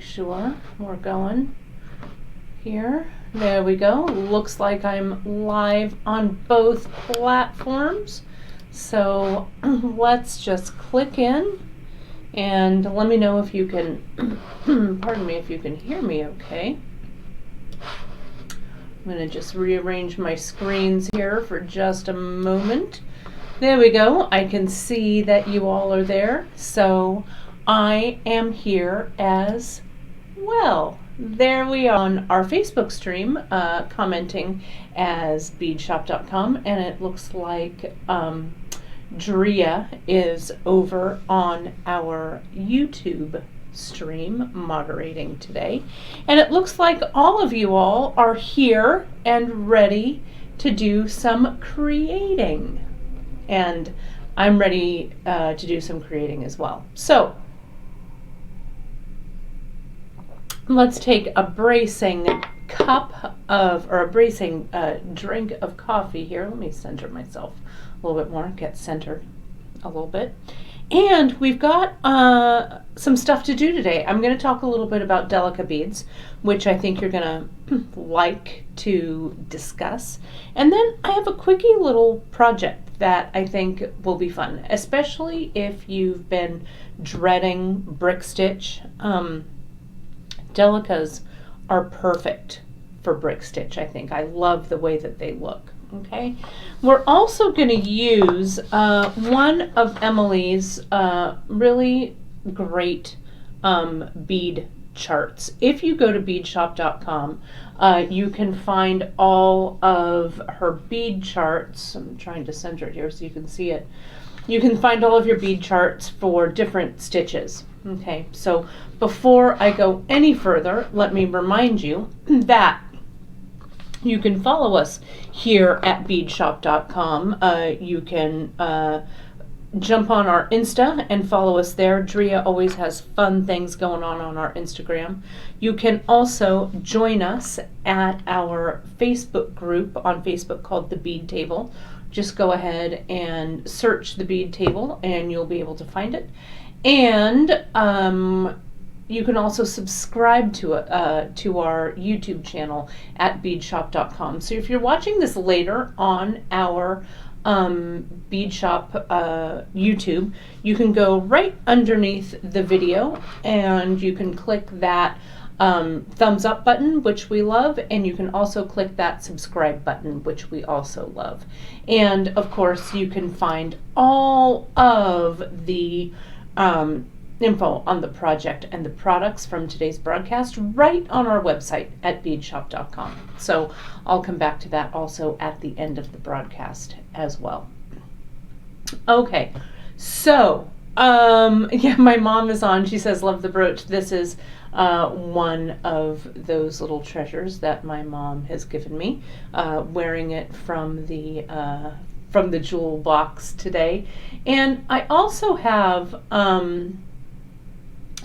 make sure we're going here. There we go. Looks like I'm live on both platforms. So let's just click in and let me know if you can, pardon me, if you can hear me okay. I'm going to just rearrange my screens here for just a moment. There we go. I can see that you all are there. So I am here as well. There we are on our Facebook stream, commenting as beadshop.com, and it looks like Drea is over on our YouTube stream moderating today. And it looks like all of you all are here and ready to do some creating. And I'm ready to do some creating as well. So let's take a bracing cup of, or a bracing drink of coffee here. Let me center myself a little bit more, get centered a little bit. And we've got some stuff to do today. I'm going to talk a little bit about Delica beads, which I think you're going to like to discuss. And then I have a quickie little project that I think will be fun, especially if you've been dreading brick stitch. Delicas are perfect for brick stitch, I think. I love the way that they look. Okay, we're also going to use one of Emily's really great bead charts. If you go to beadshop.com, you can find all of her bead charts. I'm trying to center it here so you can see it. You can find all of your bead charts for different stitches. Okay, so before I go any further, let me remind you that you can follow us here at beadshop.com. You can jump on our Insta and follow us there. Drea always has fun things going on our Instagram. You can also join us at our Facebook group on Facebook called The Bead Table. Just go ahead and search The Bead Table and you'll be able to find it. And you can also subscribe to our YouTube channel at beadshop.com. So if you're watching this later on our Bead Shop YouTube, you can go right underneath the video and you can click that thumbs up button, which we love, and you can also click that subscribe button, which we also love. And of course, you can find all of the info on the project and the products from today's broadcast right on our website at beadshop.com. So I'll come back to that also at the end of the broadcast as well. Okay, so yeah, my mom is on. She says, love the brooch. This is one of those little treasures that my mom has given me, wearing it from the jewel box today. And I also have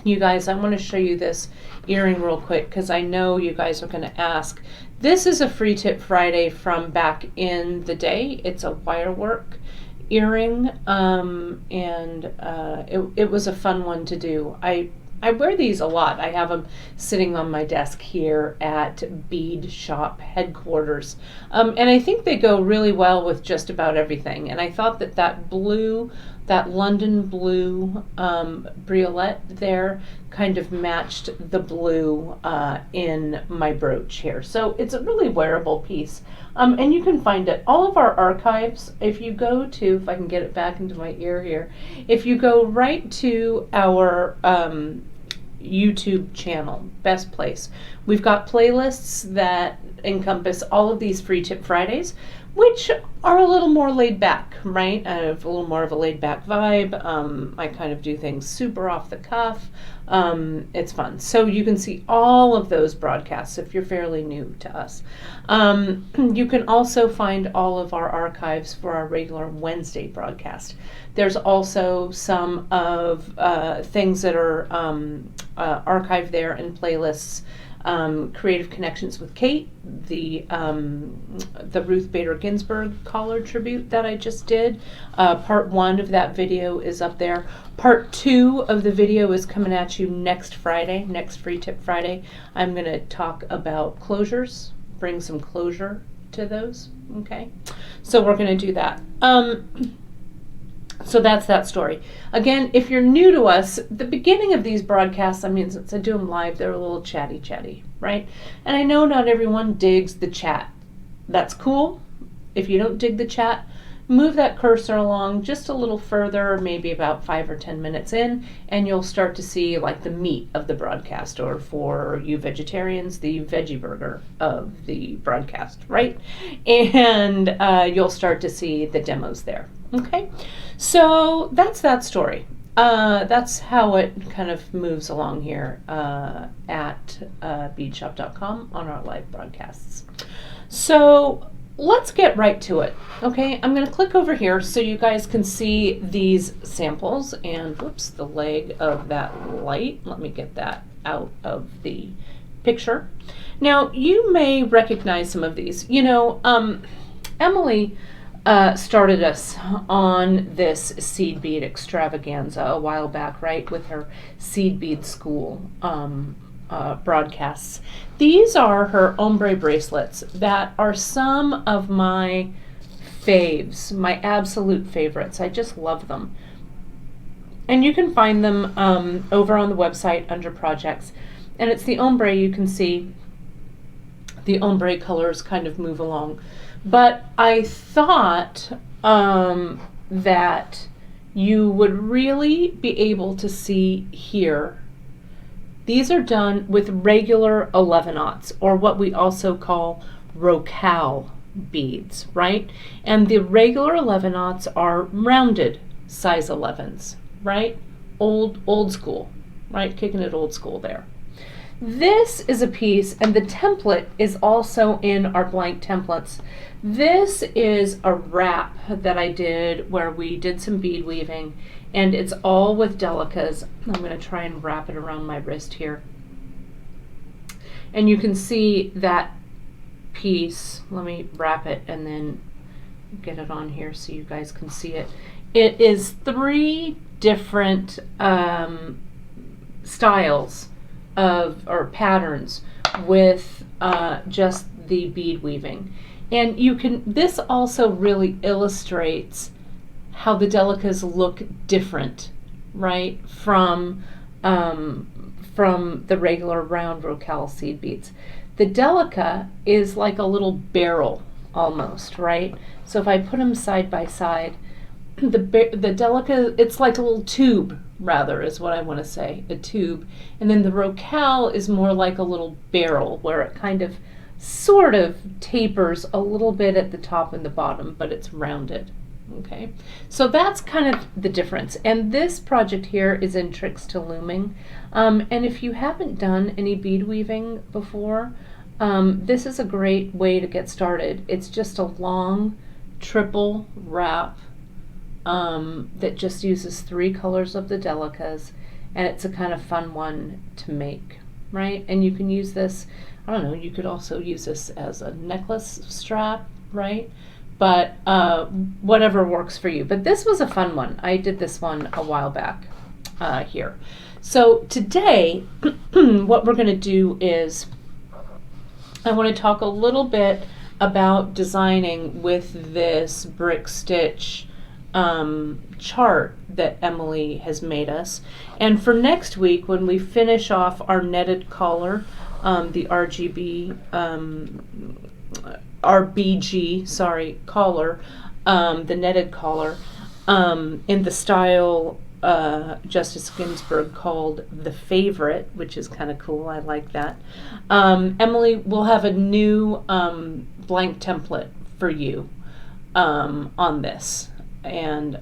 you guys, I want to show you this earring real quick because I know you guys are going to ask. This is a Free Tip Friday from back in the day. It's a wirework earring, and it was a fun one to do. I wear these a lot. I have them sitting on my desk here at Bead Shop headquarters. And I think they go really well with just about everything. And I thought that blue, that London blue briolet there kind of matched the blue in my brooch here. So it's a really wearable piece. And you can find it. All of our archives, if you go to, if I can get it back into my ear here, if you go right to our YouTube channel, best place. We've got playlists that encompass all of these Free Tip Fridays, which are a little more laid back, right? I have a little more of a laid back vibe. I kind of do things super off the cuff. It's fun. So you can see all of those broadcasts if you're fairly new to us. You can also find all of our archives for our regular Wednesday broadcast. There's also some of things that are archived there in playlists. Creative Connections with Kate, the Ruth Bader Ginsburg collar tribute that I just did. Part 1 of that video is up there. Part 2 of the video is coming at you next Friday, next Free Tip Friday. I'm going to talk about closures, bring some closure to those, okay? So we're going to do that. So that's that story. Again, if you're new to us, the beginning of these broadcasts, I mean, since I do them live, they're a little chatty, right? And I know not everyone digs the chat. That's cool. If you don't dig the chat, move that cursor along just a little further, maybe about 5 or 10 minutes in, and you'll start to see like the meat of the broadcast, or for you vegetarians, the veggie burger of the broadcast, right? And you'll start to see the demos there. Okay, so that's that story. That's how it kind of moves along here at beadshop.com on our live broadcasts. So let's get right to it. Okay, I'm going to click over here so you guys can see these samples. And whoops, the leg of that light. Let me get that out of the picture. Now, you may recognize some of these. You know, Emily started us on this seed bead extravaganza a while back, right, with her seed bead school broadcasts. These are her ombre bracelets that are some of my faves, my absolute favorites. I just love them. And you can find them over on the website under projects. And it's the ombre. You can see the ombre colors kind of move along. But I thought that you would really be able to see here. These are done with regular 11/aughts, or what we also call rocal beads, right? And the regular 11/aughts are rounded size 11s, right? Old school, right? Kicking it old school there. This is a piece, and the template is also in our blank templates. This is a wrap that I did where we did some bead weaving, and it's all with Delicas. I'm going to try and wrap it around my wrist here. And you can see that piece. Let me wrap it and then get it on here so you guys can see it. It is 3 different styles or patterns with just the bead weaving. And you can, this also really illustrates how the Delicas look different, right, from the regular round rocal seed beads. The Delica is like a little barrel almost, right? So if I put them side by side, the Delica, it's like a little tube, rather, is what I want to say, a tube. And then the rocal is more like a little barrel where it kind of sort of tapers a little bit at the top and the bottom, but it's rounded. Okay, so that's kind of the difference. And this project here is in Tricks to Looming. And if you haven't done any bead weaving before, this is a great way to get started. It's just a long triple wrap that just uses 3 colors of the Delicas, and it's a kind of fun one to make, right? And you can use this, I don't know, you could also use this as a necklace strap, right? But whatever works for you. But this was a fun one. I did this one a while back here. So today, what we're going to do is I want to talk a little bit about designing with this brick stitch chart that Emily has made us. And for next week, when we finish off our netted collar, the RBG collar, the netted collar, in the style Justice Ginsburg called The Favorite, which is kind of cool. I like that. Emily will have a new blank template for you on this. And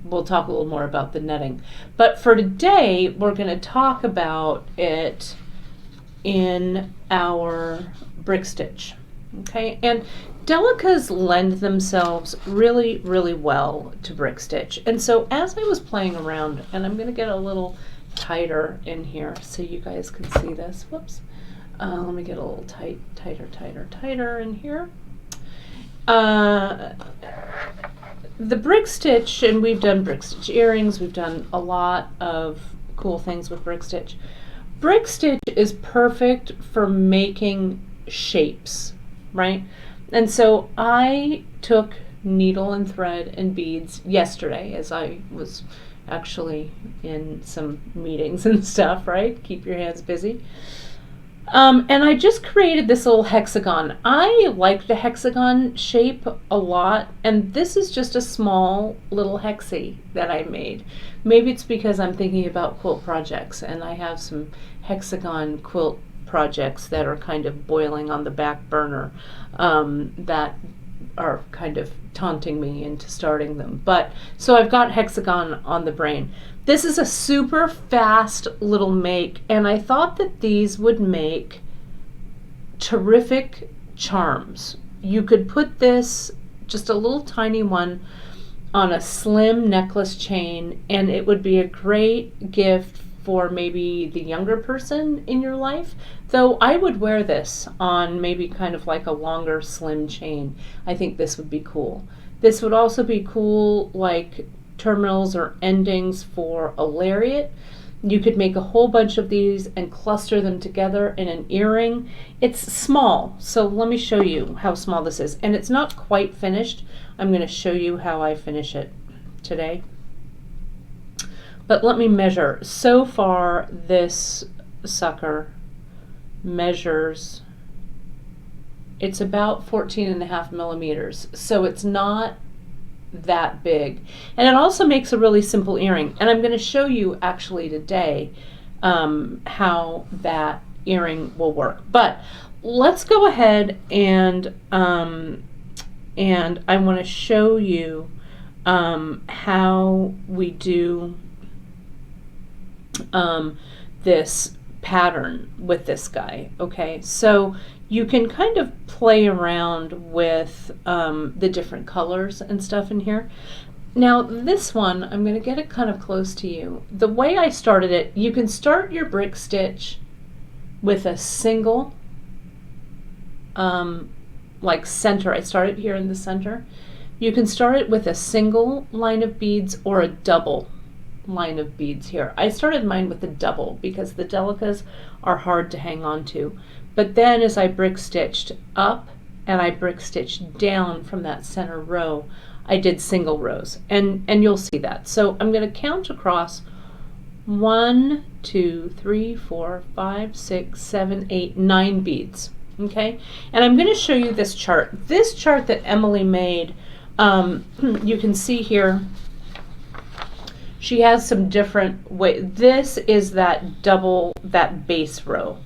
we'll talk a little more about the netting. But for today, we're going to talk about it in our brick stitch. Okay, and Delicas lend themselves really, really well to brick stitch. And so as I was playing around, and I'm going to get a little tighter in here so you guys can see this. Whoops. Let me get a little tighter in here. The brick stitch, and we've done brick stitch earrings, we've done a lot of cool things with brick stitch. Brick stitch is perfect for making shapes, right? And so I took needle and thread and beads yesterday as I was actually in some meetings and stuff, right? Keep your hands busy. And I just created this little hexagon. I like the hexagon shape a lot, and this is just a small little hexie that I made. Maybe it's because I'm thinking about quilt projects, and I have some hexagon quilt projects that are kind of boiling on the back burner that are kind of taunting me into starting them. But so I've got hexagon on the brain. This is a super fast little make, and I thought that these would make terrific charms. You could put this, just a little tiny one, on a slim necklace chain, and it would be a great gift for maybe the younger person in your life. Though I would wear this on maybe kind of like a longer slim chain. I think this would be cool. This would also be cool like terminals or endings for a lariat. You could make a whole bunch of these and cluster them together in an earring. It's small, so let me show you how small this is. And it's not quite finished. I'm going to show you how I finish it today. But let me measure. So far, this sucker measures, it's about 14.5 millimeters. So it's not that big. And it also makes a really simple earring. And I'm going to show you actually today how that earring will work. But let's go ahead and I want to show you how we do this pattern with this guy. Okay, so you can kind of play around with the different colors and stuff in here. Now this one, I'm going to get it kind of close to you. The way I started it, you can start your brick stitch with a single like center. I started here in the center. You can start it with a single line of beads or a double line of beads here. I started mine with a double because the Delicas are hard to hang on to. But then as I brick stitched up and I brick stitched down from that center row, I did single rows, and you'll see that. So I'm going to count across 1, 2, 3, 4, 5, 6, 7, 8, 9 beads. Okay, and I'm going to show you this chart. This chart that Emily made, you can see here, she has some different ways. This is that double, that base row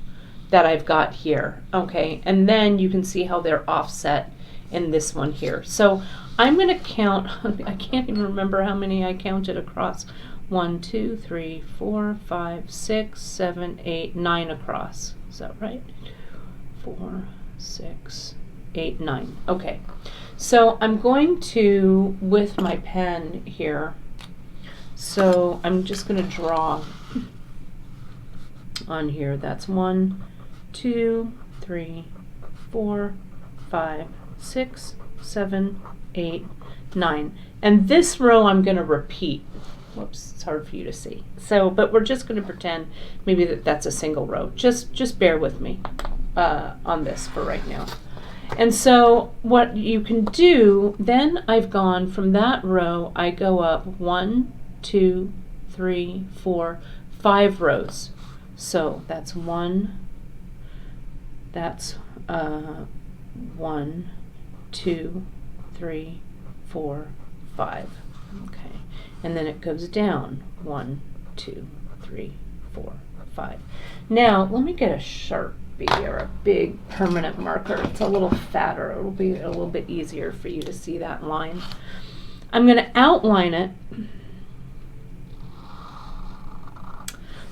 that I've got here. Okay, and then you can see how they're offset in this one here. So I'm going to count, I can't even remember how many I counted across. 1, 2, 3, 4, 5, 6, 7, 8, 9 across. Is that right? 4, 6, 8, 9. Okay, so I'm going to, with my pen here, so I'm just going to draw on here. That's 1, 2, 3, 4, 5, 6, 7, 8, 9. And this row I'm going to repeat. Whoops, it's hard for you to see. So, but we're just going to pretend maybe that's a single row. Just bear with me on this for right now. And so what you can do, then I've gone from that row, I go up 1, 2, 3, 4, 5 rows. So that's 1, that's 1, 2, 3, 4, 5. Okay, and then it goes down 1, 2, 3, 4, 5. Now let me get a Sharpie or a big permanent marker. It's a little fatter. It'll be a little bit easier for you to see that line. I'm going to outline it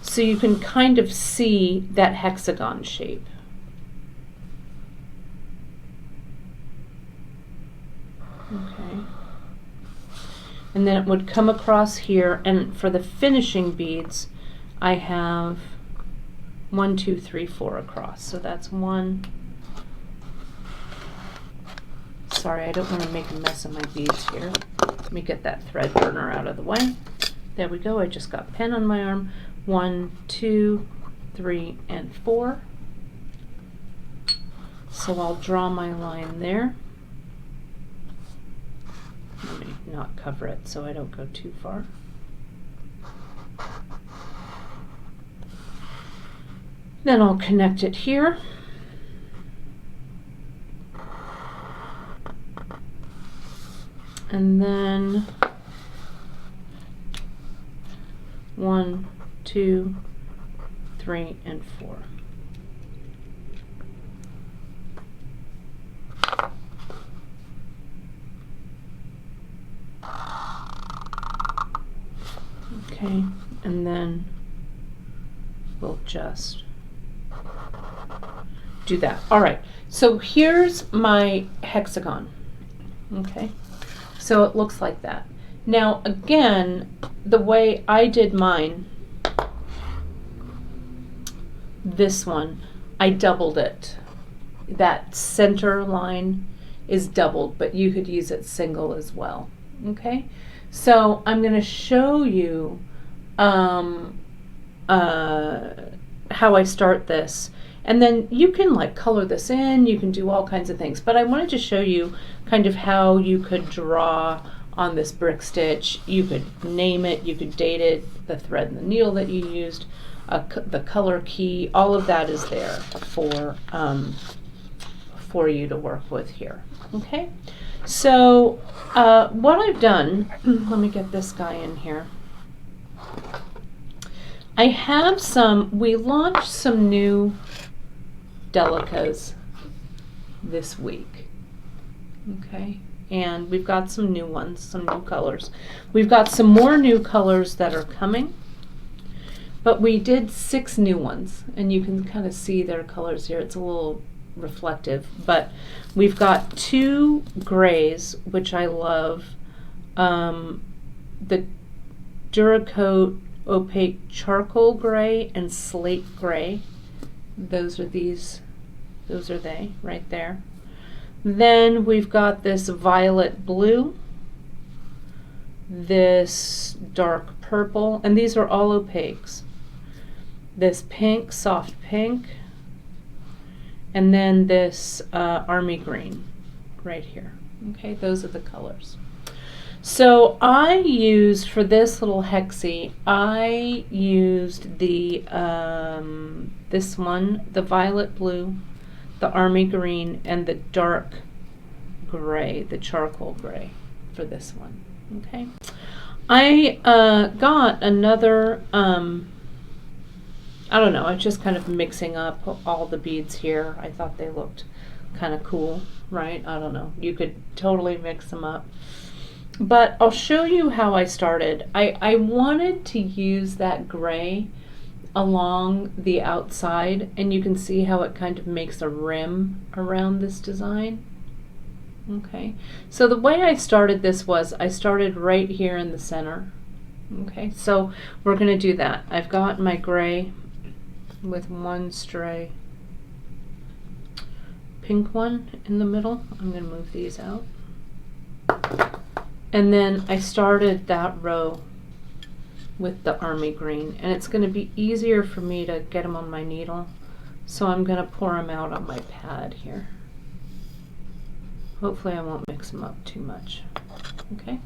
so you can kind of see that hexagon shape. Okay. And then it would come across here, and for the finishing beads, I have 1, 2, 3, 4 across. So that's 1. Sorry, I don't want to make a mess of my beads here. Let me get that thread burner out of the way. There we go. I just got pen on my arm. 1, 2, 3, and 4. So I'll draw my line there. Let me not cover it so I don't go too far. Then I'll connect it here. And then 1, 2, 3, and 4. Okay, and then we'll just do that. All right, so here's my hexagon. Okay, so it looks like that. Now again, the way I did mine, this one, I doubled it. That center line is doubled, but you could use it single as well. Okay, so I'm going to show you how I start this, and then you can like color this in, you can do all kinds of things, but I wanted to show you kind of how you could draw on this brick stitch. You could name it, you could date it, the thread and the needle that you used, the color key, all of that is there for you to work with here. Okay, so what I've done, let me get this guy in here. I have we launched some new Delicas this week. Okay, and we've got some new ones, some new colors. We've got some more new colors that are coming, but we did 6 new ones, and you can kind of see their colors here. It's a little reflective, but we've got 2 grays, which I love. The Duracoat Opaque Charcoal Gray and Slate Gray. Those are they right there. Then we've got this violet blue, this dark purple, and these are all opaques. This pink, soft pink, and then this army green right here. Okay, those are the colors. So I used, for this little hexie, I used the this one, the violet blue, the army green, and the dark gray, the charcoal gray for this one. Okay, I got another, I don't know, I'm just kind of mixing up all the beads here. I thought they looked kind of cool, right? I don't know, you could totally mix them up. But I'll show you how I started. I wanted to use that gray along the outside, and you can see how it kind of makes a rim around this design. Okay, so the way I started this was I started right here in the center. Okay, so we're going to do that. I've got my gray with one stray pink one in the middle. I'm going to move these out. And then I started that row with the army green, and it's going to be easier for me to get them on my needle, so I'm going to pour them out on my pad here. Hopefully I won't mix them up too much. Okay,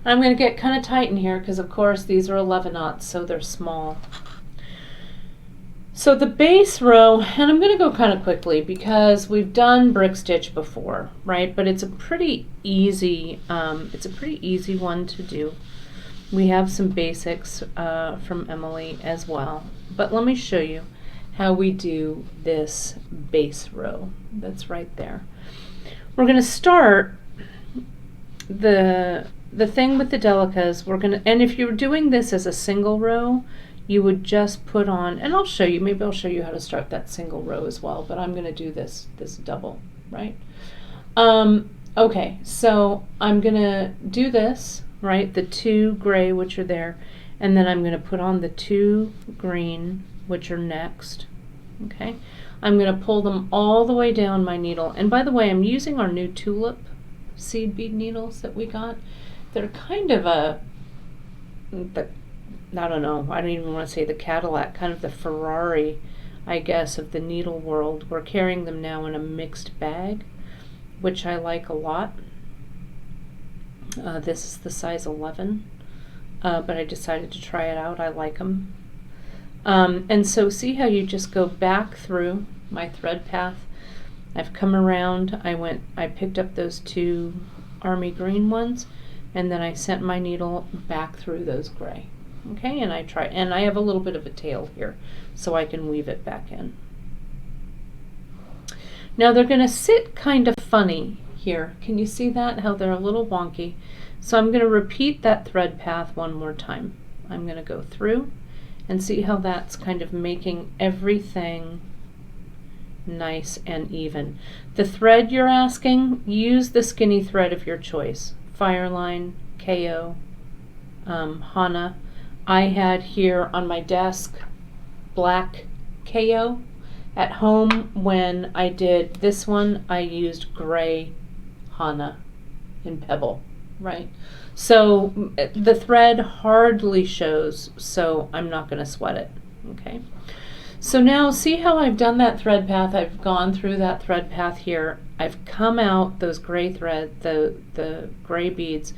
I'm going to get kind of tight in here because of course these are 11/0, so they're small. So the base row, and I'm going to go kind of quickly because we've done brick stitch before, right? But it's a pretty easy one to do. We have some basics from Emily as well. But let me show you how we do this base row that's right there. We're going to start the thing with the Delicas. And if you're doing this as a single row, you would just put on, and I'll show you, maybe I'll show you how to start that single row as well, but I'm going to do this double, right? Okay, so I'm going to do this, right, the 2 gray which are there, and then I'm going to put on the 2 green, which are next. Okay, I'm going to pull them all the way down my needle. And by the way, I'm using our new tulip seed bead needles that we got. They're kind of I don't know, I don't even want to say the Cadillac, kind of the Ferrari, I guess, of the needle world. We're carrying them now in a mixed bag, which I like a lot. This is the size 11, but I decided to try it out. I like them. And so see how you just go back through my thread path. I've come around, I picked up those 2 army green ones, and then I sent my needle back through those gray. Okay, and I have a little bit of a tail here, so I can weave it back in. Now they're going to sit kind of funny here. Can you see that? How they're a little wonky. So I'm going to repeat that thread path one more time. I'm going to go through and see how that's kind of making everything nice and even. The thread you're asking, use the skinny thread of your choice. Fireline, KO, Hana. I had here on my desk black KO. At home, when I did this one, I used gray Hana in Pebble, right? So the thread hardly shows, so I'm not going to sweat it, okay? So now see how I've done that thread path. I've gone through that thread path here. I've come out those gray thread, the gray beads.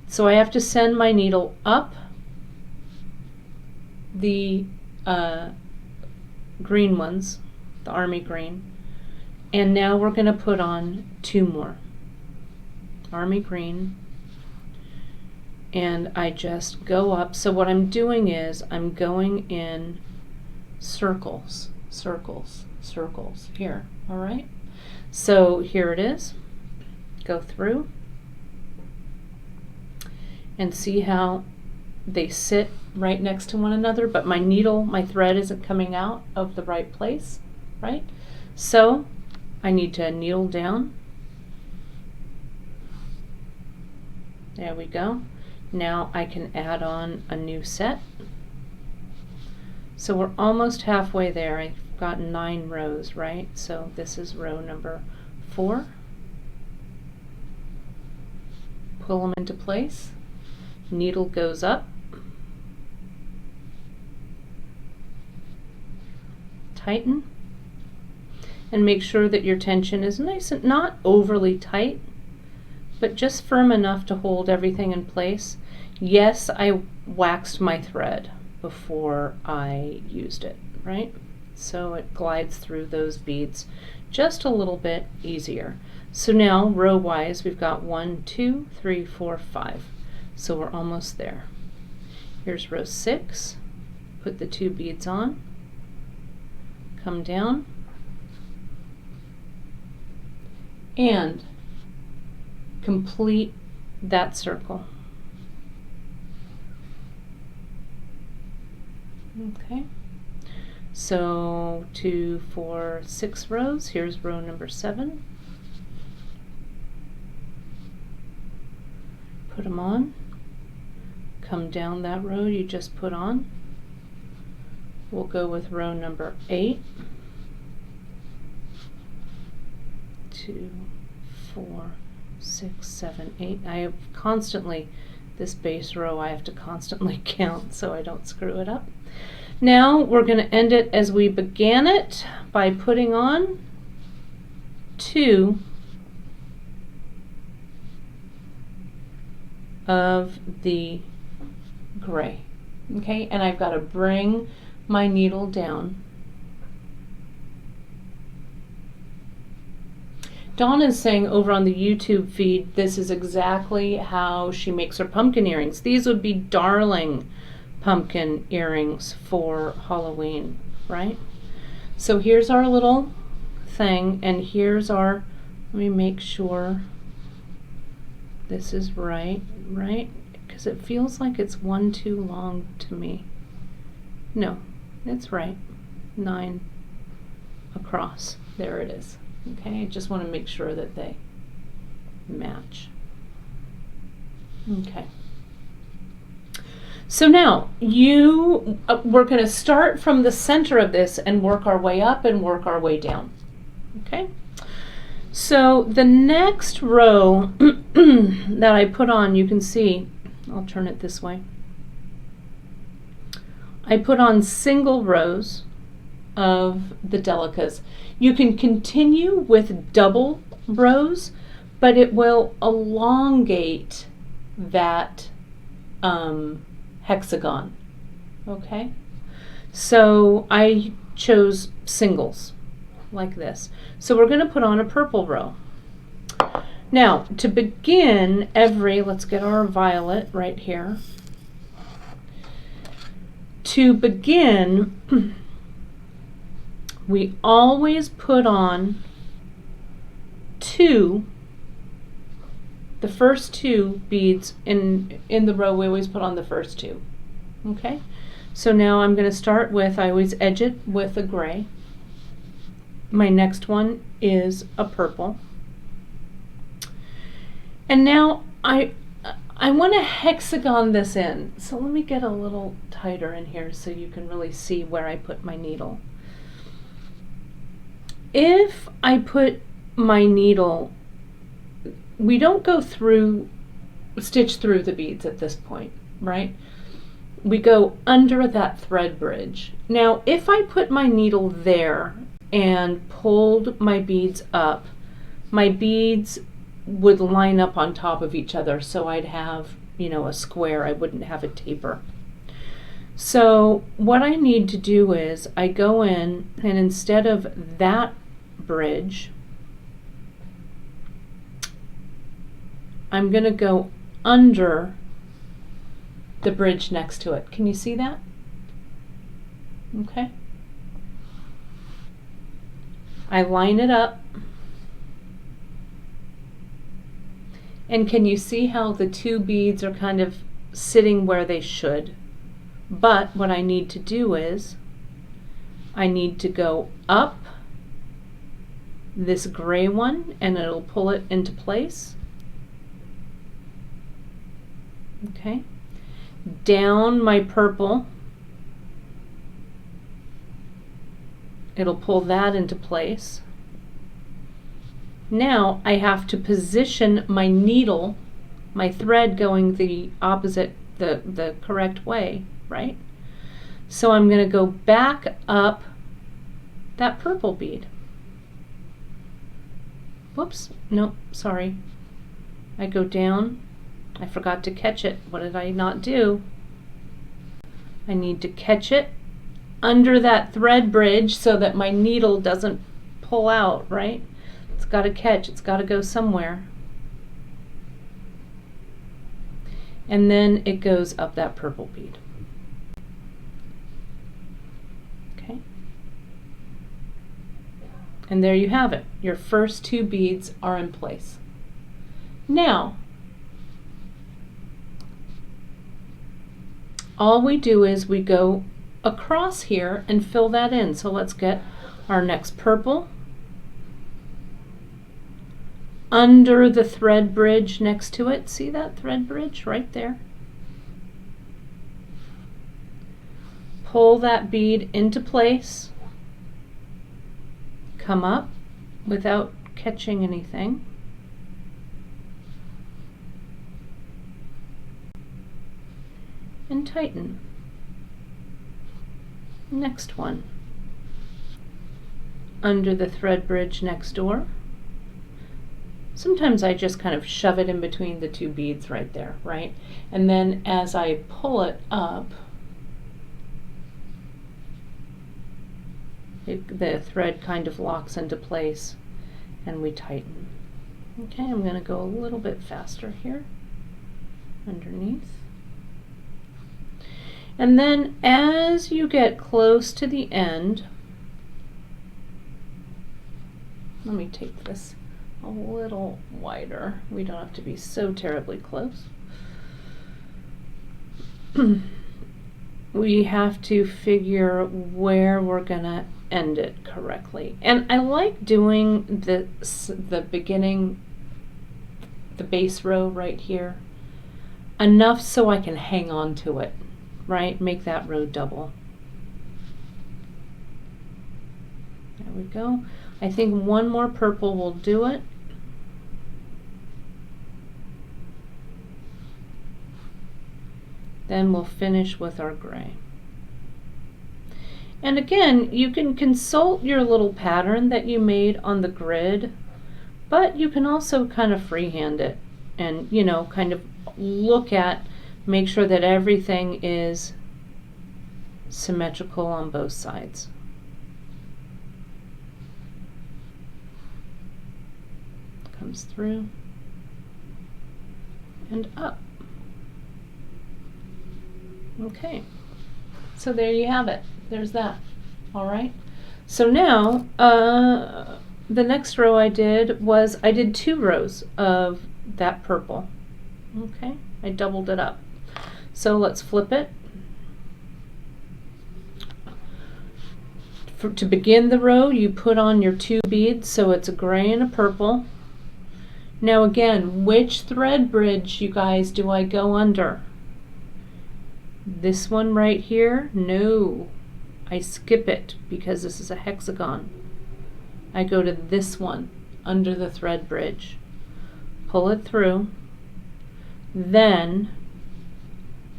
So I have to send my needle up the green ones, the army green, and now we're going to put on 2 more. Army green, and I just go up. So what I'm doing is I'm going in circles, circles, circles here, all right? So here it is. Go through and see how they sit right next to one another, but my needle, my thread isn't coming out of the right place, right? So I need to needle down. There we go. Now I can add on a new set. So we're almost halfway there. I've got 9 rows, right? So this is row number 4. Pull them into place. Needle goes up. Tighten. And make sure that your tension is nice and not overly tight, but just firm enough to hold everything in place. Yes, I waxed my thread before I used it, right? So it glides through those beads just a little bit easier. So now row wise we've got 1, 2, 3, 4, 5. So we're almost there. Here's row 6. Put the 2 beads on. Come down. And complete that circle. Okay, so 2, 4, 6 rows. Here's row number 7. Put them on. Come down that row you just put on. We'll go with row number 8. 2, 4, 6, 7, 8. I have constantly, this base row I have to constantly count so I don't screw it up. Now we're going to end it as we began it by putting on 2 of the gray. Okay, and I've got to bring my needle down. Dawn is saying over on the YouTube feed, this is exactly how she makes her pumpkin earrings. These would be darling pumpkin earrings for Halloween, right? So here's our little thing, and here's our, let me make sure this is right, because it feels like it's 1 too long to me. No, it's right. 9 across. There it is. Okay, I just want to make sure that they match. Okay. So now we're going to start from the center of this and work our way up and work our way down. Okay? So the next row that I put on, you can see, I'll turn it this way. I put on single rows of the Delicas. You can continue with double rows, but it will elongate that hexagon. Okay, so I chose singles like this. So we're going to put on a purple row. Now to begin let's get our violet right here. To begin, we always put on the first two beads in the row. We always put on the first two. Okay, so now I'm going to start with, I always edge it with a gray. My next one is a purple. And now I want to hexagon this in. So let me get a little tighter in here so you can really see where I put my needle. If I put my needle, we don't go stitch through the beads at this point, right? We go under that thread bridge. Now, if I put my needle there and pulled my beads up, my beads would line up on top of each other, so I'd have, a square. I wouldn't have a taper. So what I need to do is I go in, and instead of that bridge, I'm going to go under the bridge next to it. Can you see that? Okay. I line it up. And can you see how the two beads are kind of sitting where they should? But what I need to do is I need to go up this gray one, and it'll pull it into place. Okay. Down my purple, it'll pull that into place. Now I have to position my needle, my thread going the opposite, the correct way, right? So I'm going to go back up that purple bead. Whoops, no, sorry. I go down. I forgot to catch it. What did I not do? I need to catch it under that thread bridge so that my needle doesn't pull out, right? It's got to catch, it's got to go somewhere. And then it goes up that purple bead. Okay. And there you have it. Your first two beads are in place. Now, all we do is we go across here and fill that in. So let's get our next purple under the thread bridge next to it. See that thread bridge right there? Pull that bead into place. Come up without catching anything. And tighten. Next one. Under the thread bridge next door. Sometimes I just kind of shove it in between the two beads right there, right? And then as I pull it up, the thread kind of locks into place and we tighten. Okay, I'm going to go a little bit faster here underneath. And then as you get close to the end, let me take this a little wider. We don't have to be so terribly close. We have to figure where we're gonna end it correctly. And I like doing the beginning, the base row right here, enough so I can hang on to it. right? Make that row double. There we go. I think one more purple will do it. Then we'll finish with our gray. And again, you can consult your little pattern that you made on the grid, but you can also kind of freehand it and, you know, kind of look at, make sure that everything is symmetrical on both sides. Comes through and up. Okay, so there you have it. There's that. All right. So now the next row I did was I did 2 rows of that purple. Okay, I doubled it up. So let's flip it. To begin the row, you put on your 2 beads, so it's a gray and a purple. Now again, which thread bridge, you guys, do I go under? This one right here? No, I skip it because this is a hexagon. I go to this one under the thread bridge, pull it through, then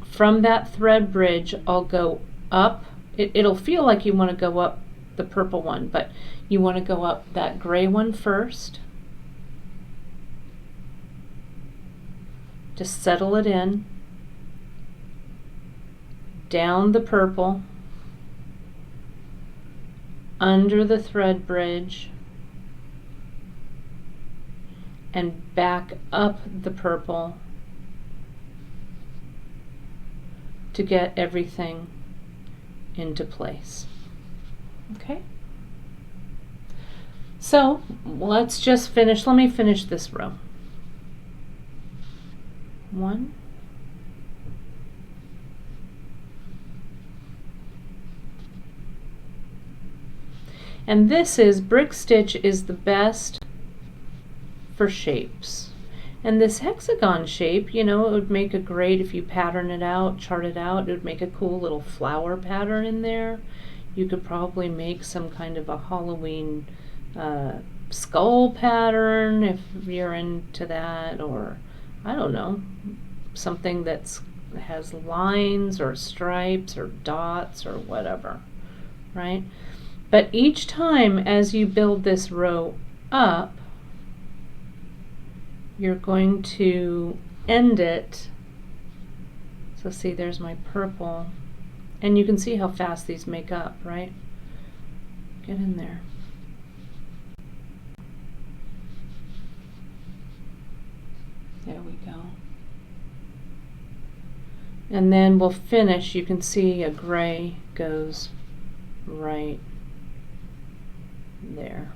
from that thread bridge I'll go up. It'll feel like you want to go up the purple one, but you want to go up that gray one first. Just settle it in, down the purple, under the thread bridge, and back up the purple to get everything into place. Okay? So let's just finish. Let me finish this row. 1, and this is brick stitch is the best for shapes. And this hexagon shape, you know, it would make a great, if you pattern it out, chart it out, it would make a cool little flower pattern in there. You could probably make some kind of a Halloween skull pattern if you're into that, or I don't know, something that's has lines or stripes or dots or whatever, right? But each time as you build this row up, you're going to end it. So see, there's my purple, and you can see how fast these make up, right? Get in there. There we go. And then we'll finish. You can see a gray goes right there.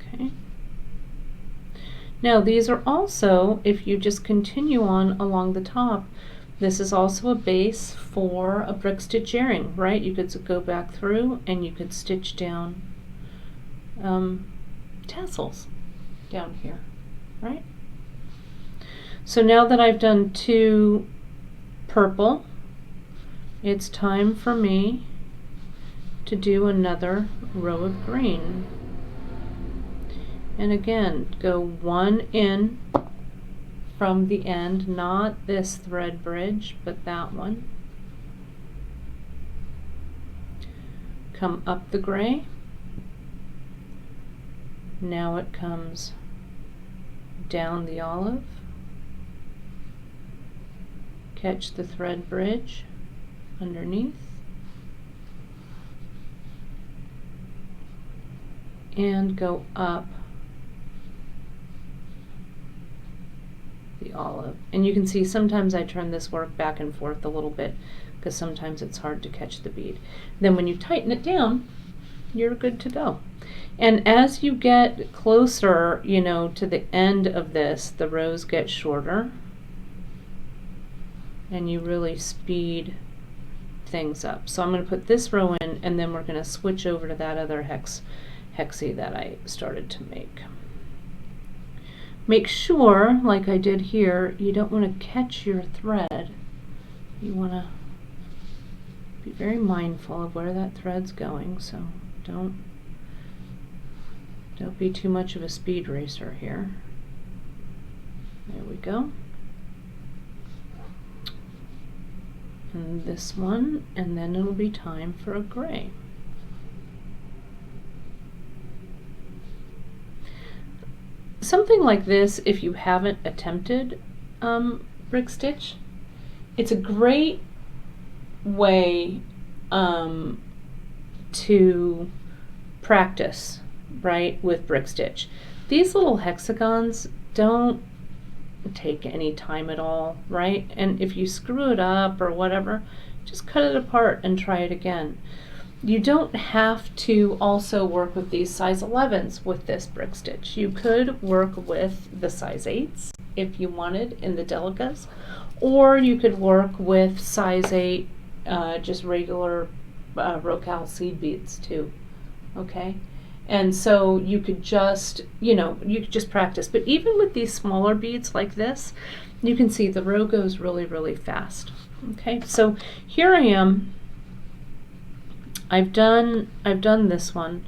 Okay. Now these are also, if you just continue on along the top, this is also a base for a brick stitch earring, right? You could go back through and you could stitch down tassels down here, right? So now that I've done 2 purple, it's time for me to do another row of green. And again, go 1 in from the end, not this thread bridge, but that one. Come up the gray. Now it comes down the olive. Catch the thread bridge underneath. And go up the olive. And you can see sometimes I turn this work back and forth a little bit because sometimes it's hard to catch the bead. Then when you tighten it down, you're good to go. And as you get closer, you know, to the end of this, the rows get shorter and you really speed things up. So I'm going to put this row in, and then we're going to switch over to that other hexie that I started to make. Make sure, like I did here, you don't want to catch your thread. You want to be very mindful of where that thread's going, so don't be too much of a speed racer here. There we go. And this one, and then it'll be time for a gray. Something like this, if you haven't attempted brick stitch, it's a great way to practice, right, with brick stitch. These little hexagons don't take any time at all, right? And if you screw it up or whatever, just cut it apart and try it again. You don't have to also work with these size 11s with this brick stitch. You could work with the size 8s if you wanted in the Delicas, or you could work with size 8 just regular Rocal seed beads too, okay? And so you could just, you could just practice. But even with these smaller beads like this, you can see the row goes really, really fast. Okay, so here I am. I've done this one.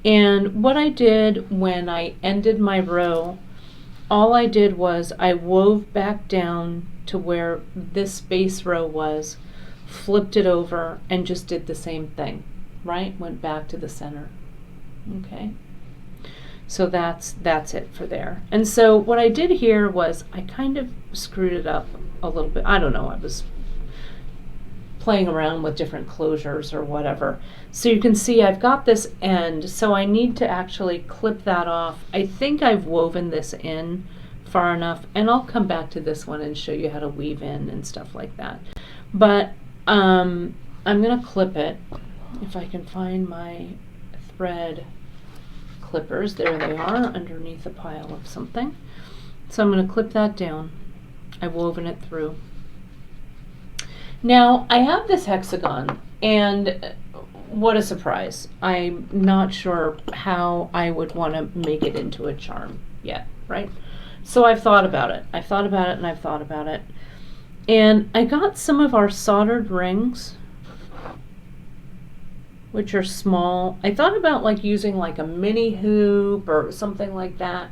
And what I did when I ended my row, all I did was I wove back down to where this base row was, flipped it over, and just did the same thing, right? Went back to the center. Okay, so that's it for there. And so what I did here was I kind of screwed it up a little bit. I don't know, I was playing around with different closures or whatever. So you can see I've got this end, so I need to actually clip that off. I think I've woven this in far enough, and I'll come back to this one and show you how to weave in and stuff like that. But I'm gonna clip it if I can find my thread clippers. There they are, underneath a pile of something. So I'm going to clip that down. I've woven it through. Now I have this hexagon, and what a surprise. I'm not sure how I would want to make it into a charm yet, right? So I've thought about it. I've thought about it and I've thought about it. And I got some of our soldered rings, which are small. I thought about like using like a mini hoop or something like that.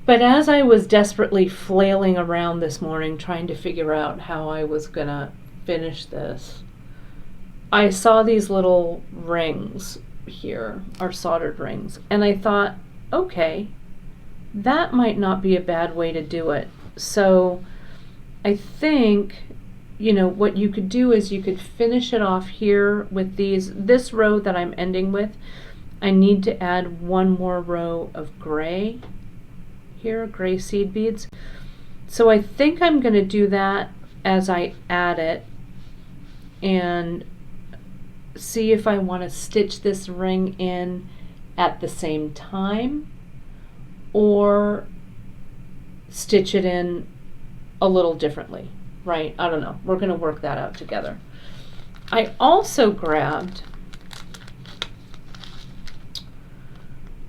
But as I was desperately flailing around this morning trying to figure out how I was gonna finish this, I saw these little rings here, our soldered rings, and I thought, okay, that might not be a bad way to do it. So I think, what you could do is you could finish it off here with this row that I'm ending with. I need to add one more row of gray here, gray seed beads. So I think I'm going to do that as I add it and see if I want to stitch this ring in at the same time or stitch it in a little differently. Right, I don't know. We're going to work that out together. I also grabbed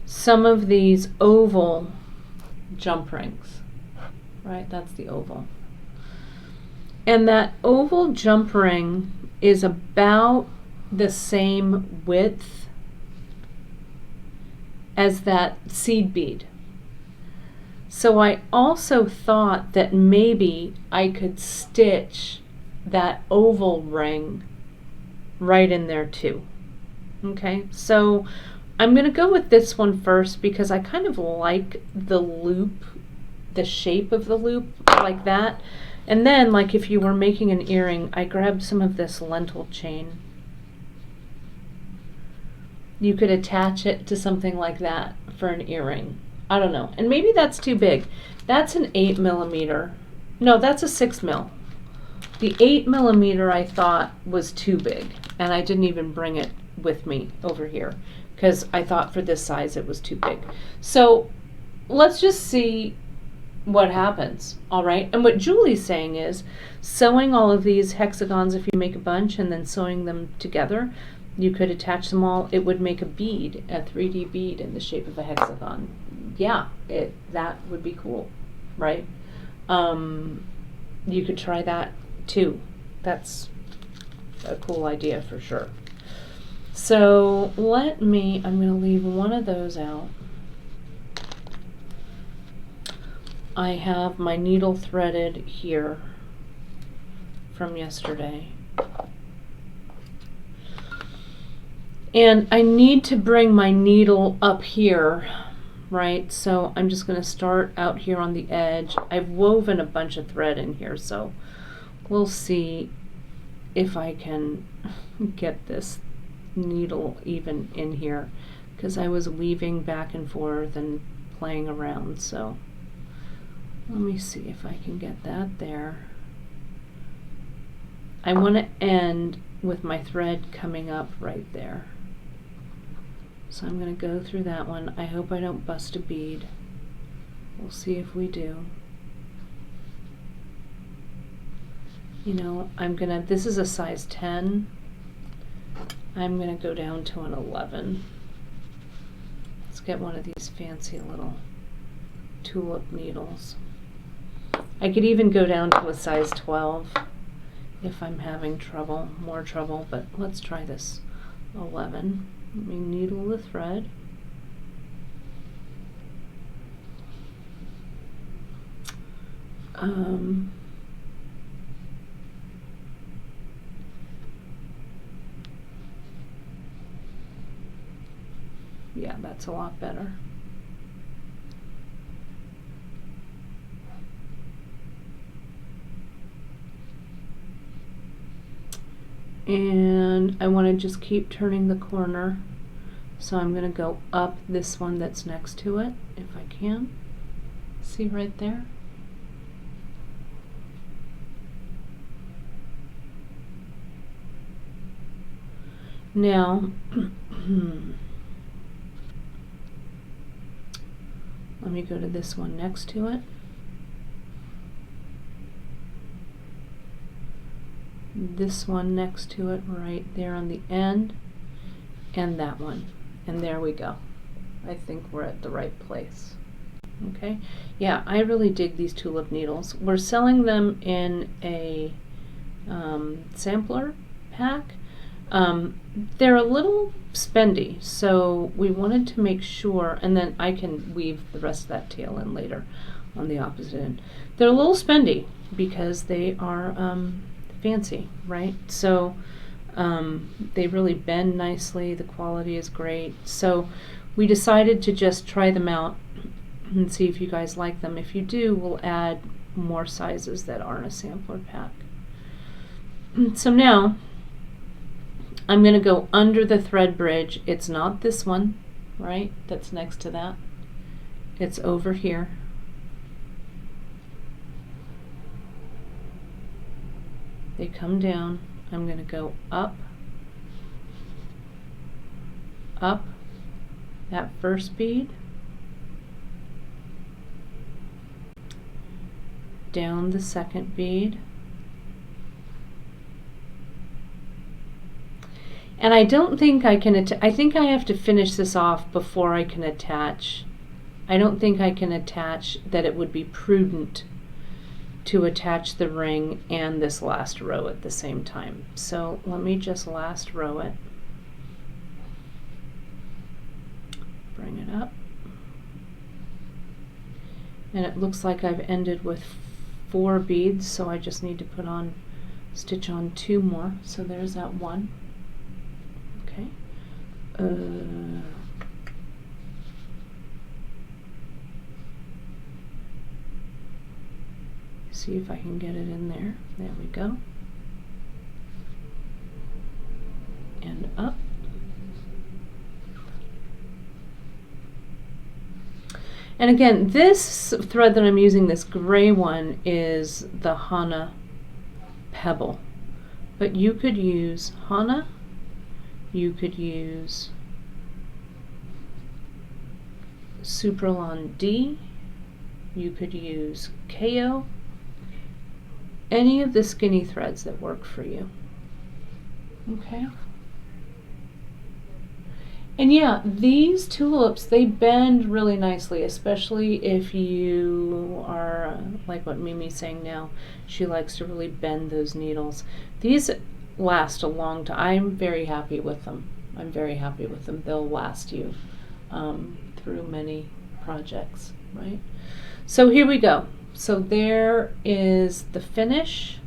some of these oval jump rings. Right, that's the oval. And that oval jump ring is about the same width as that seed bead. So I also thought that maybe I could stitch that oval ring right in there too. Okay, so I'm going to go with this one first because I kind of like the loop, the shape of the loop like that. And then, like if you were making an earring, I grabbed some of this lentil chain. You could attach it to something like that for an earring. I don't know. And maybe that's too big. That's an 8mm. No, that's a 6mm. The 8mm I thought was too big, and I didn't even bring it with me over here because I thought for this size it was too big. So let's just see what happens, all right? And what Julie's saying is sewing all of these hexagons, if you make a bunch and then sewing them together, you could attach them all. It would make a bead, a 3D bead in the shape of a hexagon. yeah, that would be cool, right? You could try that too. That's a cool idea for sure. So I'm going to leave one of those out. I have my needle threaded here from yesterday. And I need to bring my needle up here, right? So I'm just going to start out here on the edge. I've woven a bunch of thread in here, so we'll see if I can get this needle even in here, because I was weaving back and forth and playing around. So let me see if I can get that there. I want to end with my thread coming up right there. So I'm going to go through that one. I hope I don't bust a bead. We'll see if we do. You know, this is a size 10. I'm going to go down to an 11. Let's get one of these fancy little tulip needles. I could even go down to a size 12 if I'm having more trouble, but let's try this 11. Let me needle the thread. Yeah, that's a lot better. And I want to just keep turning the corner, so I'm going to go up this one that's next to it if I can. See right there? Now let me go to this one next to it. This one next to it right there on the end, and that one, and there we go. I think we're at the right place. Okay, yeah, I really dig these tulip needles. We're selling them in a sampler pack. They're a little spendy, so we wanted to make sure, and then I can weave the rest of that tail in later on the opposite end. They're a little spendy because they are fancy, right? So they really bend nicely. The quality is great. So we decided to just try them out and see if you guys like them. If you do, we'll add more sizes that aren't a sampler pack. So now I'm going to go under the thread bridge. It's not this one, right? That's next to that. It's over here. They come down. I'm going to go up that first bead, down the second bead, and I don't think I can I think I have to finish this off before I can attach. I don't think I can attach, that it would be prudent to attach the ring and this last row at the same time. So let me just last row it. Bring it up. And it looks like I've ended with 4 beads, so I just need to stitch on 2 more. So there's that one. Okay. See if I can get it in there. There we go. And up. And again, this thread that I'm using, this gray one, is the Hana Pebble. But you could use Hana, you could use Supralon D, you could use KO, any of the skinny threads that work for you. Okay. And yeah, these tulips, they bend really nicely, especially if you are like what Mimi's saying now. She likes to really bend those needles. These last a long time. I'm very happy with them. I'm very happy with them. They'll last you through many projects, right? So here we go. So there is the finish.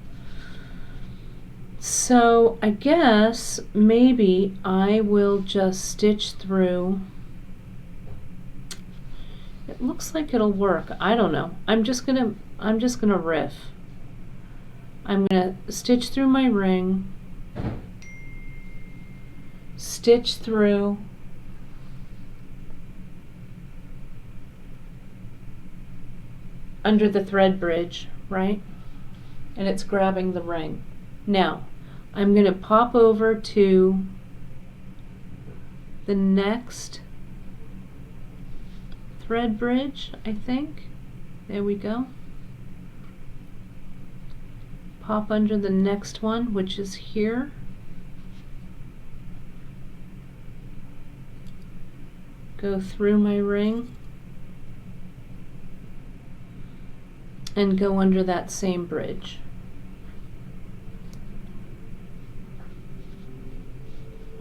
So I guess maybe I will just stitch through. It looks like it'll work. I don't know. I'm just gonna riff. I'm gonna stitch through my ring, stitch through, under the thread bridge, right? And it's grabbing the ring. Now, I'm going to pop over to the next thread bridge, I think. There we go. Pop under the next one, which is here. Go through my ring and go under that same bridge.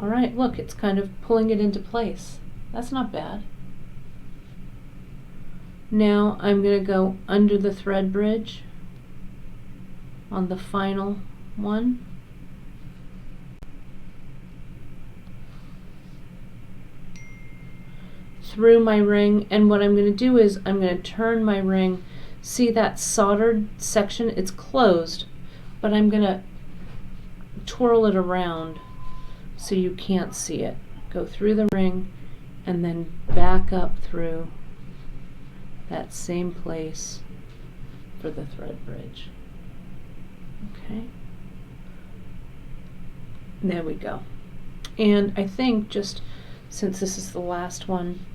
All right, look, it's kind of pulling it into place. That's not bad. Now I'm going to go under the thread bridge on the final one. Through my ring, and what I'm going to do is I'm going to turn my ring. See that soldered section? It's closed, but I'm going to twirl it around so you can't see it. Go through the ring and then back up through that same place for the thread bridge. Okay. There we go. And I think just since this is the last one,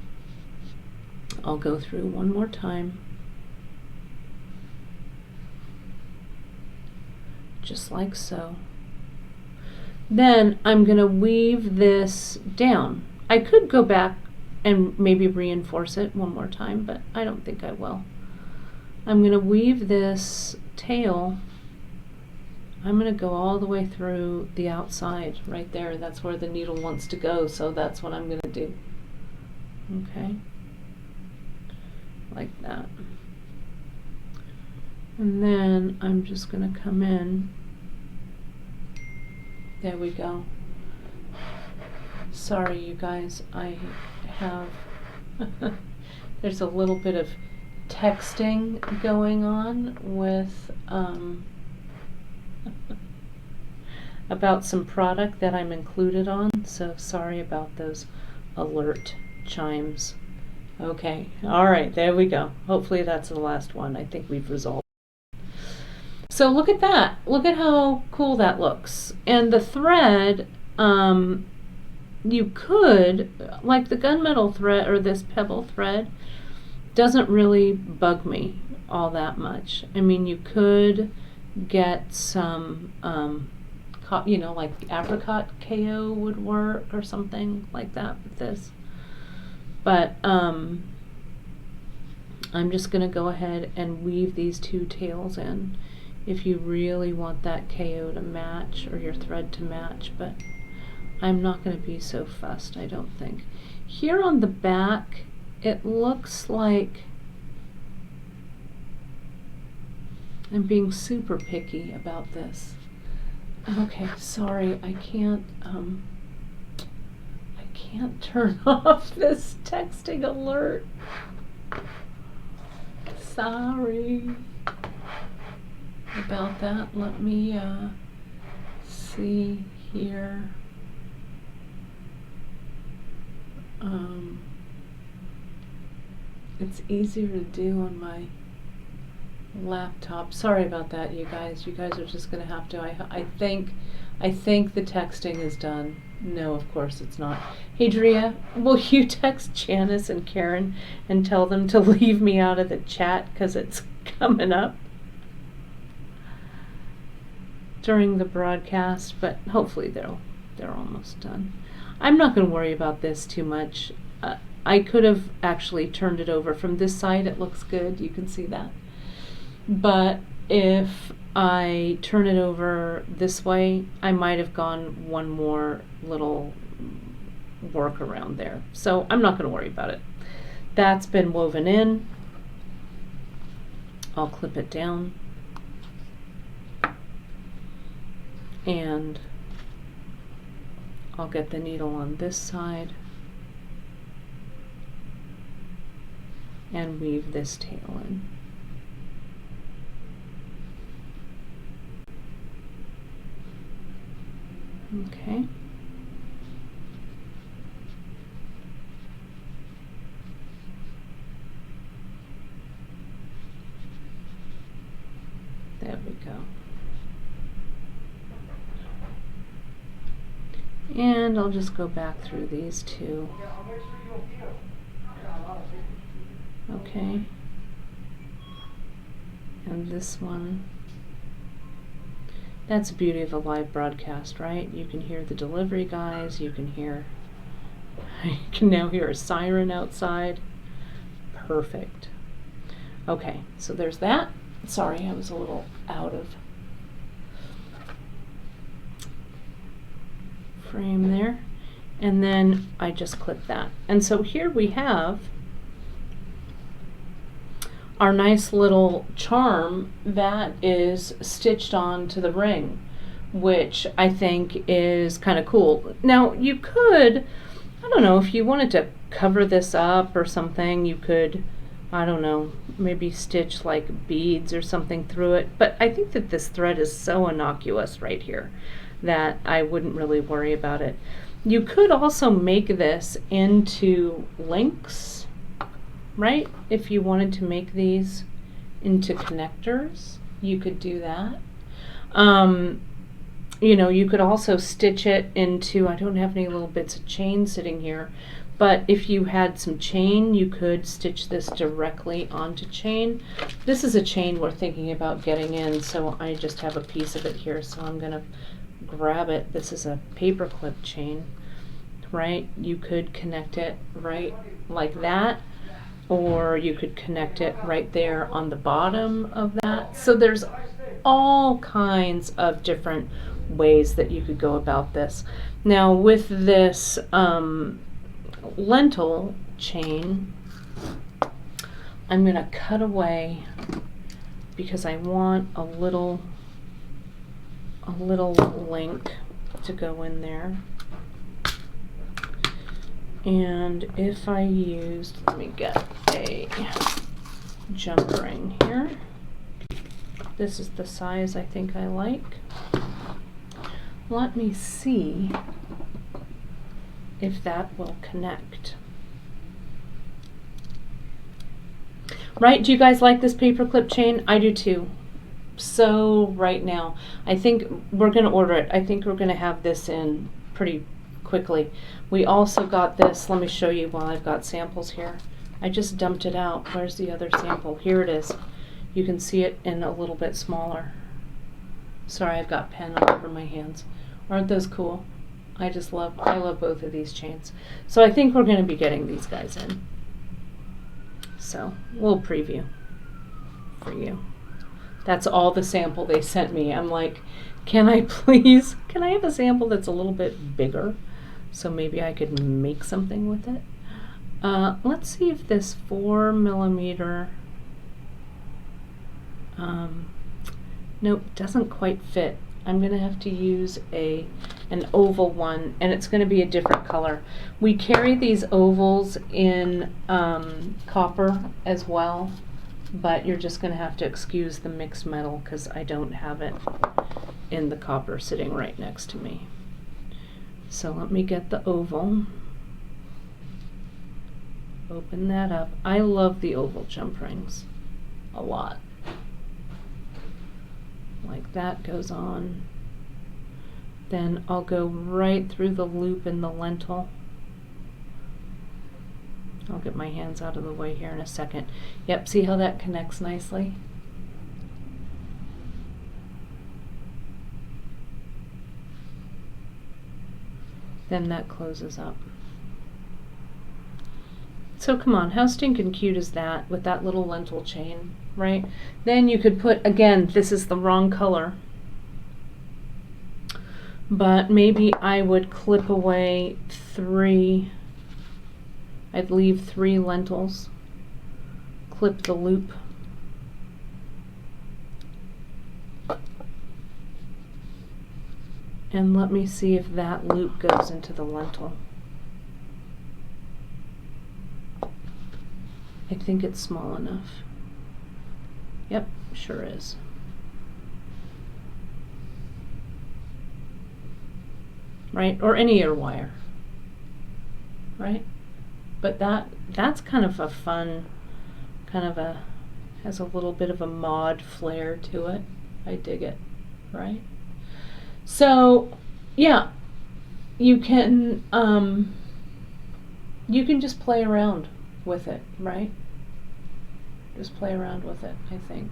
I'll go through one more time. Just like so. Then I'm going to weave this down. I could go back and maybe reinforce it one more time, but I don't think I will. I'm going to weave this tail. I'm going to go all the way through the outside right there. That's where the needle wants to go, so that's what I'm going to do. Okay. Like that. And then I'm just going to come in. There we go. Sorry, you guys, I have, there's a little bit of texting going on with, about some product that I'm included on, so sorry about those alert chimes. Okay, all right, there we go. Hopefully that's the last one. I think we've resolved. So look at that. Look at how cool that looks. And the thread, you could, like the gunmetal thread or this pebble thread, doesn't really bug me all that much. I mean, you could get some, you know, like apricot KO would work or something like that with this. But I'm just going to go ahead and weave these two tails in if you really want that KO to match or your thread to match, but I'm not going to be so fussed, I don't think. Here on the back, it looks like I'm being super picky about this. Okay, sorry, I can't turn off this texting alert. Sorry about that. Let me see here. It's easier to do on my laptop. Sorry about that, you guys. You guys are just gonna have to. I think the texting is done. No, of course it's not. Hey, Drea, will you text Janice and Karen and tell them to leave me out of the chat because it's coming up during the broadcast? But hopefully They're almost done. I'm not going to worry about this too much. I could have actually turned it over from this side. It looks good. You can see that. But if I turn it over this way, I might have gone one more little work around there. So I'm not going to worry about it. That's been woven in. I'll clip it down. And I'll get the needle on this side and weave this tail in. Okay. There we go. And I'll just go back through these two. Okay. And this one. That's the beauty of a live broadcast, right? You can hear the delivery guys, you can now hear a siren outside. Perfect. Okay, so there's that. Sorry, I was a little out of frame there. And then I just clip that. And so here we have our nice little charm that is stitched onto the ring, which I think is kind of cool. Now you could, I don't know, if you wanted to cover this up or something, you could, I don't know, maybe stitch like beads or something through it. But I think that this thread is so innocuous right here that I wouldn't really worry about it. You could also make this into links, right? If you wanted to make these into connectors, you could do that. You know, you could also stitch it into, I don't have any little bits of chain sitting here, but if you had some chain, you could stitch this directly onto chain. This is a chain we're thinking about getting in, so I just have a piece of it here, so I'm gonna grab it. This is a paper clip chain, right? You could connect it right like that, or you could connect it right there on the bottom of that. So there's all kinds of different ways that you could go about this. Now with this lentil chain, I'm going to cut away because I want a little link to go in there. And if I used, let me get a jump ring here. This is the size I think I like. Let me see if that will connect. Right, do you guys like this paperclip chain? I do too. So right now, I think we're gonna order it. I think we're gonna have this in pretty quickly. We also got this, let me show you while I've got samples here. I just dumped it out. Where's the other sample? Here it is. You can see it in a little bit smaller. Sorry, I've got pen all over my hands. Aren't those cool? I love both of these chains. So I think we're going to be getting these guys in. So, we'll preview for you. That's all the sample they sent me. I'm like, can I have a sample that's a little bit bigger? So maybe I could make something with it. Let's see if this 4mm, nope, doesn't quite fit. I'm gonna have to use an oval one, and it's gonna be a different color. We carry these ovals in copper as well, but you're just gonna have to excuse the mixed metal because I don't have it in the copper sitting right next to me. So let me get the oval. Open that up. I love the oval jump rings a lot. Like that goes on. Then I'll go right through the loop in the lentil. I'll get my hands out of the way here in a second. Yep, see how that connects nicely? then that closes up. So come on, how stinking cute is that with that little lentil chain, right? Then you could put, again, this is the wrong color, but maybe I would clip away 3, I'd leave 3 lentils, clip the loop, and let me see if that loop goes into the lentil. I think it's small enough. Yep, sure is. Right? Or any ear wire. Right? But that's kind of a fun, has a little bit of a mod flair to it. I dig it. Right? So, yeah, you can just play around with it, right? Just play around with it, I think.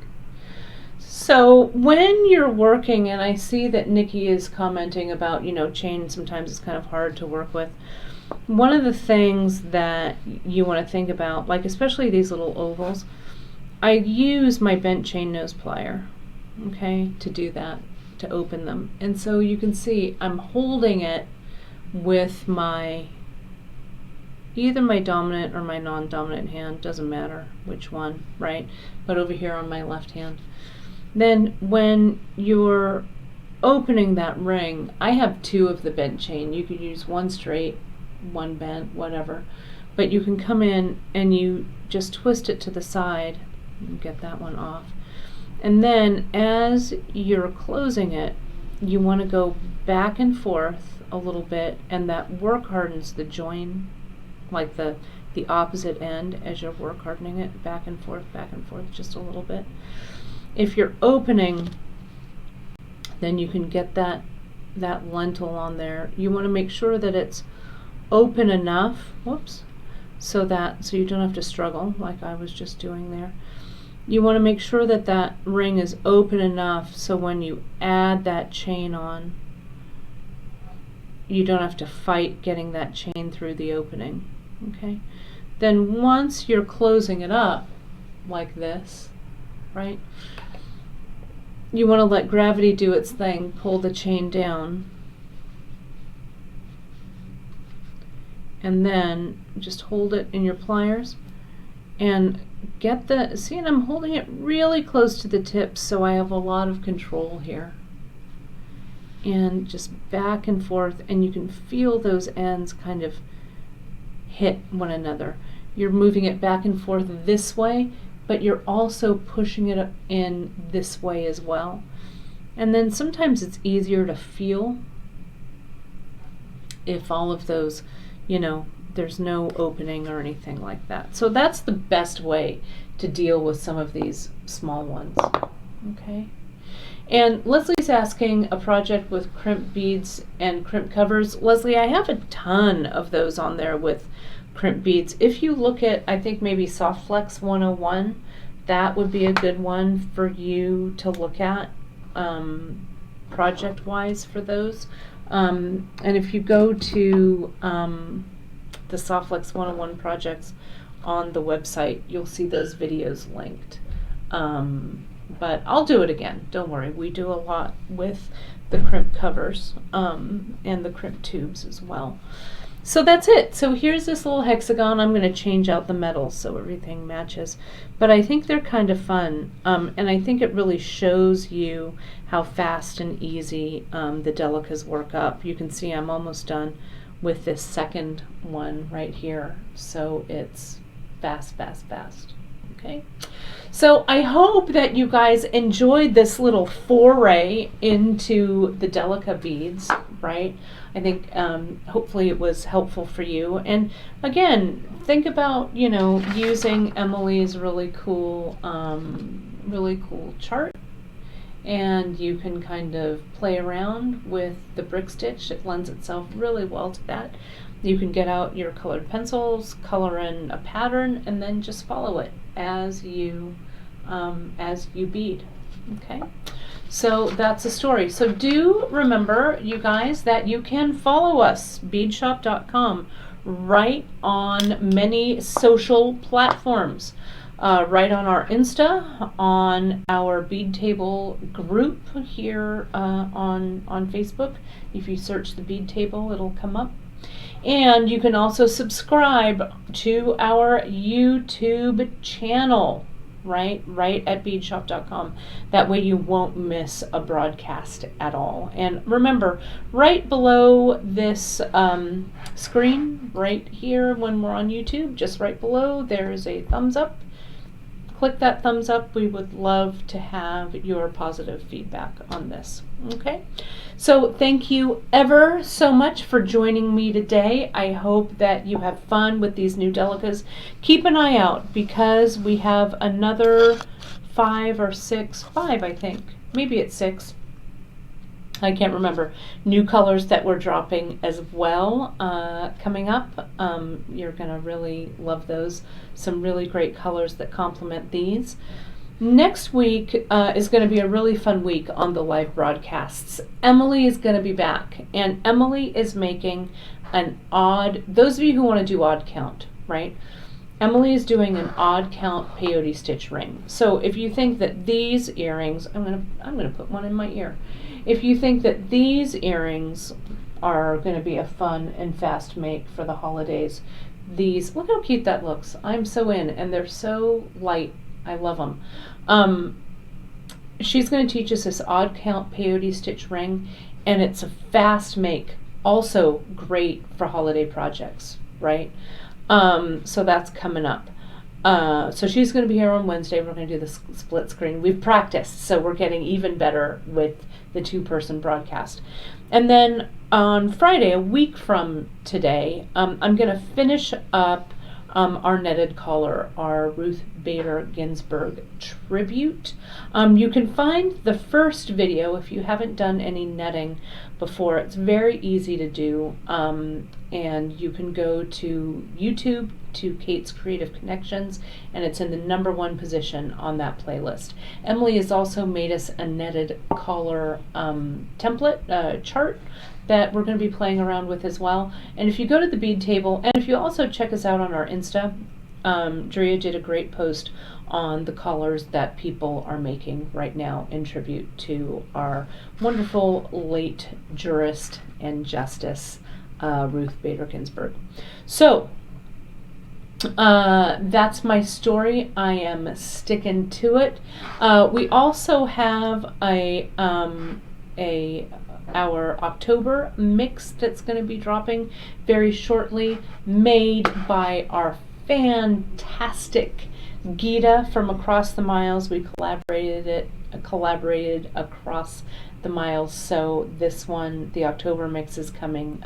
So when you're working, and I see that Nikki is commenting about, chain sometimes it's kind of hard to work with. One of the things that you want to think about, like especially these little ovals, I use my bent chain nose plier, okay, to do that, to open them. And so you can see I'm holding it with either my dominant or my non-dominant hand, doesn't matter which one, right? But over here on my left hand. Then when you're opening that ring, I have 2 of the bent chain. You could use 1 straight, 1 bent, whatever. But you can come in and you just twist it to the side and get that one off. And then as you're closing it, you want to go back and forth a little bit, and that work hardens the join, like the opposite end as you're work hardening it, back and forth just a little bit. If you're opening, then you can get that lentil on there. You want to make sure that it's open enough, so you don't have to struggle like I was just doing there. You want to make sure that that ring is open enough so when you add that chain on, you don't have to fight getting that chain through the opening. Okay, then once you're closing it up like this, right, you want to let gravity do its thing, pull the chain down, and then just hold it in your pliers and get see, and I'm holding it really close to the tip so I have a lot of control here, and just back and forth, and you can feel those ends kind of hit one another. You're moving it back and forth this way, but you're also pushing it in this way as well. And then sometimes it's easier to feel if all of those, there's no opening or anything like that. So that's the best way to deal with some of these small ones. Okay. And Leslie's asking a project with crimp beads and crimp covers. Leslie, I have a ton of those on there with crimp beads. If you look at, I think maybe Soft Flex 101, that would be a good one for you to look at project-wise for those. And if you go to the Soft Flex 101 projects on the website, you'll see those videos linked. But I'll do it again, don't worry. We do a lot with the crimp covers and the crimp tubes as well. So that's it. So here's this little hexagon. I'm going to change out the metals so everything matches. But I think they're kind of fun. And I think it really shows you how fast and easy the Delicas work up. You can see I'm almost done with this second one right here. So it's fast, fast, fast. Okay. So I hope that you guys enjoyed this little foray into the Delica beads, right? I think hopefully it was helpful for you. And again, think about, using Emily's really cool chart, and you can kind of play around with the brick stitch. It lends itself really well to that. You can get out your colored pencils, color in a pattern, and then just follow it as you bead. Okay. So that's the story. So do remember, you guys, that you can follow us, beadshop.com, right on many social platforms. Right on our Insta, on our bead table group here on Facebook. If you search the bead table, it'll come up. And you can also subscribe to our YouTube channel, right at beadshop.com. That way you won't miss a broadcast at all. And remember, right below this screen, right here when we're on YouTube, just right below, there is a thumbs up. Click that thumbs up. We would love to have your positive feedback on this. Okay? So thank you ever so much for joining me today. I hope that you have fun with these new Delicas. Keep an eye out because we have another 5 or 6, I think. Maybe it's 6. I can't remember. New colors that we're dropping as well coming up. You're going to really love those. Some really great colors that complement these. Next week is going to be a really fun week on the live broadcasts. Emily is going to be back, and Emily is making an odd, those of you who want to do odd count, right? Emily is doing an odd count peyote stitch ring. So if you think that these earrings, I'm gonna put one in my ear. If you think that these earrings are going to be a fun and fast make for the holidays, these, look how cute that looks. I'm so in, and they're so light. I love them. She's going to teach us this odd count peyote stitch ring, and it's a fast make, also great for holiday projects, right? So that's coming up. So she's going to be here on Wednesday. We're going to do the split screen. We've practiced, so we're getting even better with the 2-person broadcast. And then on Friday, a week from today, I'm going to finish up our netted collar, our Ruth Bader Ginsburg tribute. You can find the first video if you haven't done any netting before. It's very easy to do, and you can go to YouTube to Kate's Creative Connections, and it's in the #1 position on that playlist. Emily has also made us a netted collar template chart that we're going to be playing around with as well. And if you go to the bead table, and if you also check us out on our Insta, Drea did a great post on the collars that people are making right now in tribute to our wonderful late jurist and justice, Ruth Bader Ginsburg. So that's my story. I am sticking to it. We also have our October mix that's going to be dropping very shortly, made by our fantastic Gita from Across the Miles. We collaborated across the miles. So this one, the October mix, is coming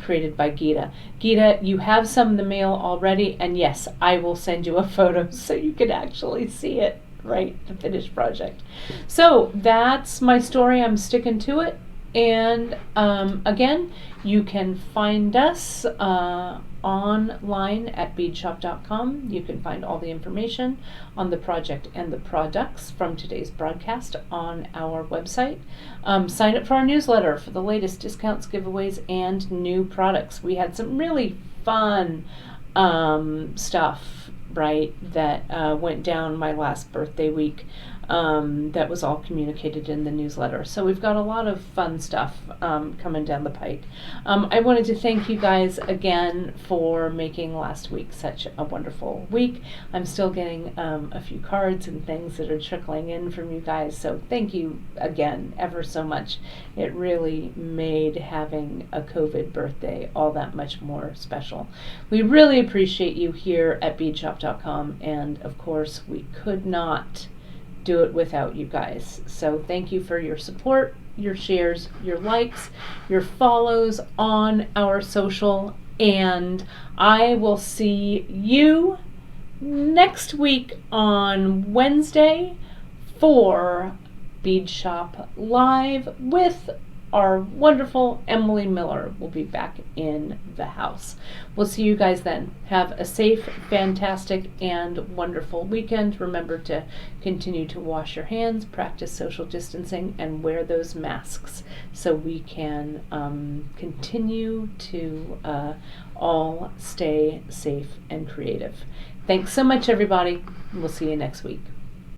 created by Gita. Gita, you have some in the mail already, and yes, I will send you a photo so you can actually see it, right, the finished project. So that's my story. I'm sticking to it. And again, you can find us online at beadshop.com. You can find all the information on the project and the products from today's broadcast on our website. Sign up for our newsletter for the latest discounts, giveaways, and new products. We had some really fun stuff, right, that went down my last birthday week. That was all communicated in the newsletter. So we've got a lot of fun stuff coming down the pike. I wanted to thank you guys again for making last week such a wonderful week. I'm still getting a few cards and things that are trickling in from you guys. So thank you again ever so much. It really made having a COVID birthday all that much more special. We really appreciate you here at beadshop.com, and of course we could not do it without you guys. So thank you for your support, your shares, your likes, your follows on our social, and I will see you next week on Wednesday for Bead Shop Live with our wonderful Emily Miller will be back in the house. We'll see you guys then. Have a safe, fantastic, and wonderful weekend. Remember to continue to wash your hands, practice social distancing, and wear those masks so we can continue to all stay safe and creative. Thanks so much, everybody. We'll see you next week.